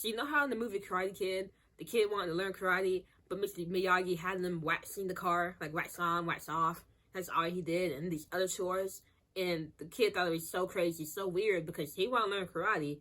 So you know how in the movie Karate Kid, the kid wanted to learn karate, but Mr. Miyagi had him waxing the car, like wax on, wax off. That's all he did, and these other chores. And the kid thought it was so crazy, so weird, because he wanted to learn karate,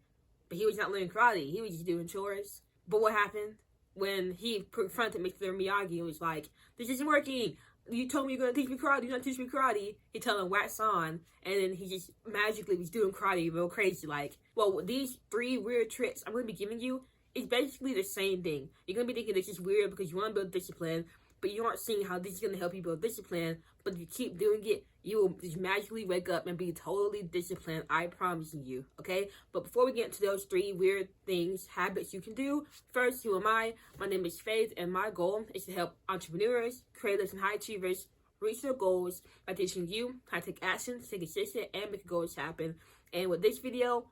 but he was not learning karate. He was just doing chores. But what happened? When he confronted Mr. Miyagi and was like, "This isn't working. You told me you're going to teach me karate. You're not teaching me karate." He told him wax on, and then he just magically was doing karate real crazy. Like, well, these 3 weird tricks I'm going to be giving you is basically the same thing. You're going to be thinking this is weird because you want to build discipline, but you aren't seeing how this is going to help you build discipline. But if you keep doing it, you will just magically wake up and be totally disciplined. I promise you, okay? But before we get into those 3 weird things, habits you can do, first, who am I? My name is Faith, and my goal is to help entrepreneurs, creators, and high achievers reach their goals by teaching you how to take action, stay consistent, and make goals happen. And with this video,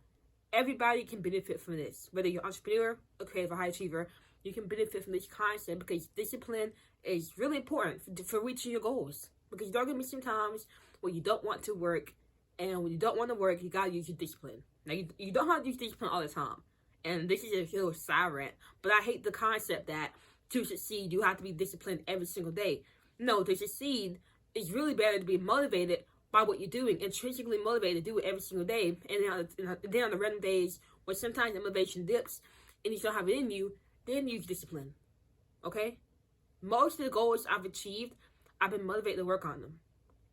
everybody can benefit from this. Whether you're an entrepreneur, a creative, or high achiever, you can benefit from this concept because discipline is really important for reaching your goals. Because there are going to be some times where you don't want to work, and when you don't want to work, you got to use your discipline. Now, you don't have to use discipline all the time. And this is a little side rant, but I hate the concept that to succeed, you have to be disciplined every single day. No, to succeed, it's really better to be motivated by what you're doing, intrinsically motivated to do it every single day. And then on the random days where sometimes the motivation dips and you don't have it in you, then use discipline, okay? Most of the goals I've achieved, I've been motivated to work on them.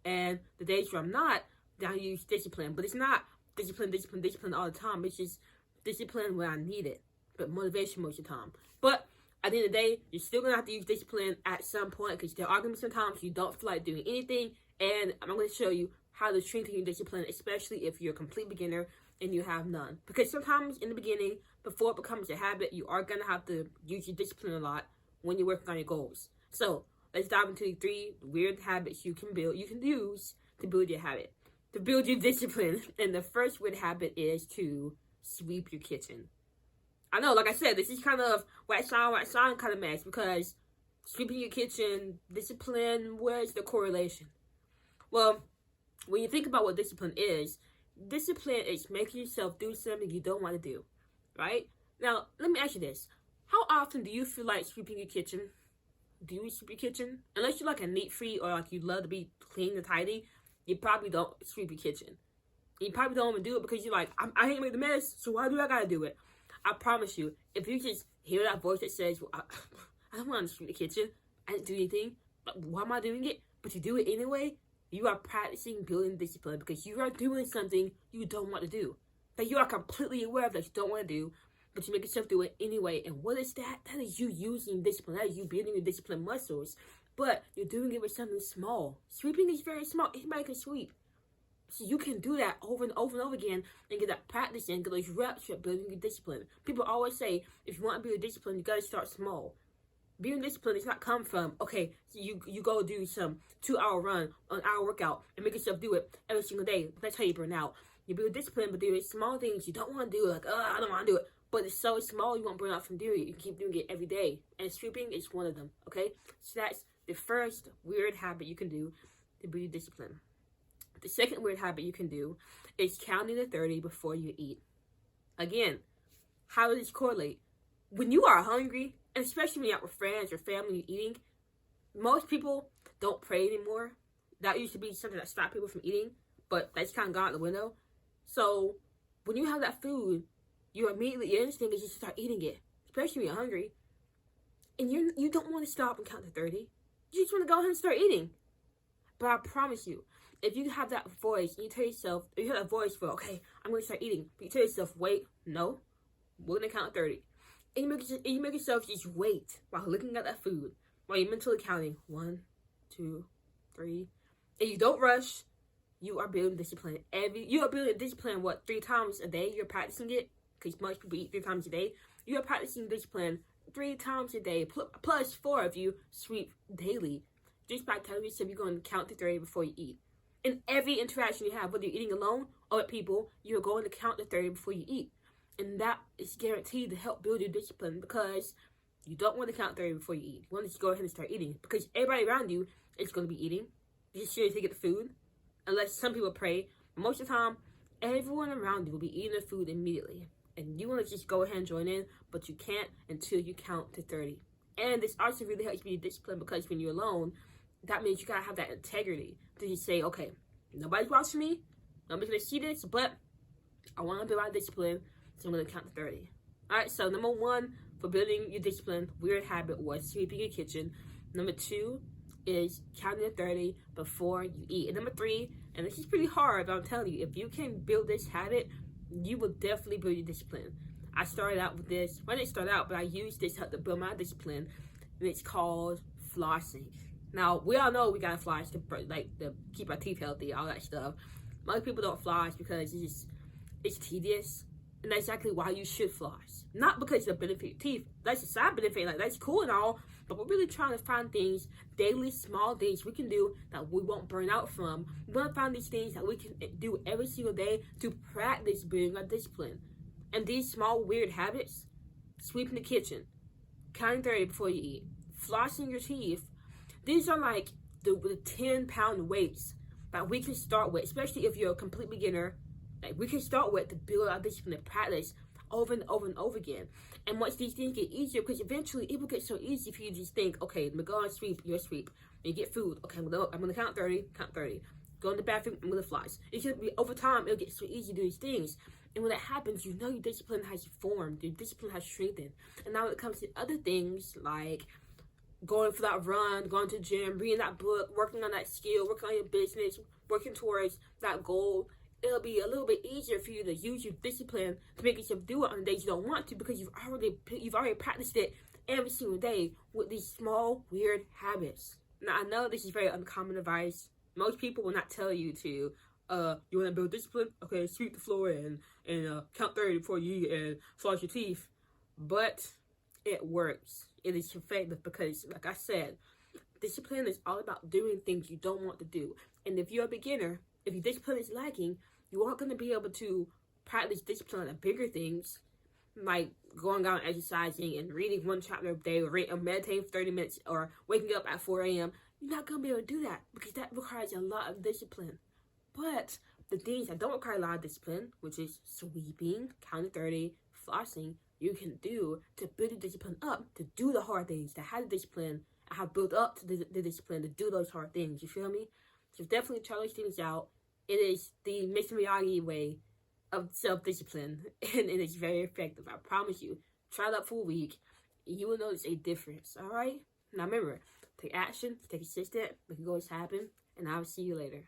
And the days where I'm not, then I use discipline. But it's not discipline all the time. It's just discipline when I need it. But motivation most of the time. But at the end of the day, you're still going to have to use discipline at some point, because there are going to be some times you don't feel like doing anything. And I'm going to show you how to strengthen your discipline, especially if you're a complete beginner and you have none. Because sometimes in the beginning, before it becomes a habit, you are going to have to use your discipline a lot when you're working on your goals. So let's dive into the 3 weird habits you can use to build your habit, to build your discipline. And the first weird habit is to sweep your kitchen. I know, like I said, this is kind of wax on kind of mess, because sweeping your kitchen, discipline, where's the correlation? Well, when you think about what discipline is making yourself do something you don't want to do, right? Now, let me ask you this. How often do you feel like sweeping your kitchen? Do you sweep your kitchen? Unless you're like a neat freak or like you love to be clean and tidy, you probably don't sweep your kitchen. You probably don't even do it because you're like, I ain't made the mess, so why do I gotta do it? I promise you, if you just hear that voice that says, well, I don't want to sweep the kitchen, I didn't do anything, but why am I doing it? But you do it anyway, you are practicing building discipline because you are doing something you don't want to do. That you are completely aware of that you don't want to do, but you make yourself do it anyway. And what is that? That is you using discipline. That is you building your discipline muscles. But you're doing it with something small. Sweeping is very small. Anybody can sweep. So you can do that over and over and over again and get that practice in, get those reps at building your discipline. People always say, if you want to build discipline, you got to start small. Being disciplined does not come from, okay, so you go do some 2-hour run, an hour workout, and make yourself do it every single day. That's how you burn out. You build discipline, but doing small things you don't want to do, like, I don't want to do it. But it's so small, you won't burn out from doing it. You can keep doing it every day. And sweeping is one of them, okay? So that's the first weird habit you can do to build discipline. The second weird habit you can do is counting to 30 before you eat. Again, how does this correlate? When you are hungry, and especially when you're out with friends or family eating, most people don't pray anymore. That used to be something that stopped people from eating, but that's kind of gone out the window. So when you have that food, your instinct is just to start eating it, especially when you're hungry. And you don't want to stop and count to 30. You just want to go ahead and start eating. But I promise you, if you have that voice, and you tell yourself, if you have that voice for, okay, I'm going to start eating, but you tell yourself, wait, no, we're going to count 30. And you make yourself just wait while looking at that food, while you're mentally counting 1, 2, 3. And you don't rush. You are building discipline. You are building discipline, 3 times a day? You're practicing it, because most people eat 3 times a day. You are practicing discipline 3 times a day, plus 4 of you sweep daily, just by telling yourself you're going to count to 30 before you eat. In every interaction you have, whether you're eating alone or with people, you're going to count to 30 before you eat. And that is guaranteed to help build your discipline, because you don't want to count 30 before you eat. You want to just go ahead and start eating, because everybody around you is going to be eating. You're just here to get the food, unless some people pray. Most of the time, everyone around you will be eating the food immediately. and you want to just go ahead and join in, but you can't until you count to 30. And this also really helps you be disciplined, because when you're alone, that means you gotta have that integrity to just say, okay, nobody's watching me, nobody's gonna see this, but I want to build my discipline, so I'm gonna count to 30. All right, so number 1 for building your discipline weird habit was sweeping your kitchen. Number 2 is counting to 30 before you eat. And number 3, and this is pretty hard, but I'm telling you, if you can build this habit, you will definitely build your discipline. I started out with this. Well, I didn't start out, but I used this to build my discipline, and it's called flossing. Now, we all know we gotta floss to keep our teeth healthy, all that stuff. Most people don't floss because it's tedious, and that's exactly why you should floss. Not because it'll benefit your teeth. That's a side benefit, like that's cool and all, but we're really trying to find things, daily small things we can do that we won't burn out from. We want to find these things that we can do every single day to practice building our discipline. And these small weird habits, sweeping the kitchen, counting 30 before you eat, flossing your teeth, these are like the 10-pound weights that we can start with, especially if you're a complete beginner. Like, we can start with to build our discipline and practice over and over and over again. And once these things get easier, because eventually it will get so easy for you to just think, okay, I'm gonna go and sweep, you're sweep. When you get food, okay, I'm gonna count 30, count 30. Go in the bathroom, I'm gonna floss. It's gonna be, over time, it'll get so easy to do these things. And when that happens, you know your discipline has formed, your discipline has strengthened. And now when it comes to other things like going for that run, going to the gym, reading that book, working on that skill, working on your business, working towards that goal, it'll be a little bit easier for you to use your discipline to make yourself do it on the days you don't want to, because you've already practiced it every single day with these small weird habits. Now, I know this is very uncommon advice. Most people will not tell you to, you want to build discipline? Okay, sweep the floor and count 30 before you eat and floss your teeth. But it works. It is effective because, like I said, discipline is all about doing things you don't want to do. And if you're a beginner, if your discipline is lacking, you aren't going to be able to practice discipline on the bigger things, like going out and exercising and reading 1 chapter a day, or meditating for 30 minutes, or waking up at 4 a.m. You're not going to be able to do that because that requires a lot of discipline. But the things that don't require a lot of discipline, which is sweeping, counting 30, flossing, you can do to build the discipline up, to do the hard things, to have the discipline, and have built up to the discipline to do those hard things. You feel me? So definitely try those things out. It is the Mr. Miyagi way of self-discipline, and it is very effective. I promise you. Try that for a week, and you will notice a difference, all right? Now remember, take action, stay consistent, make goals happen, and I will see you later.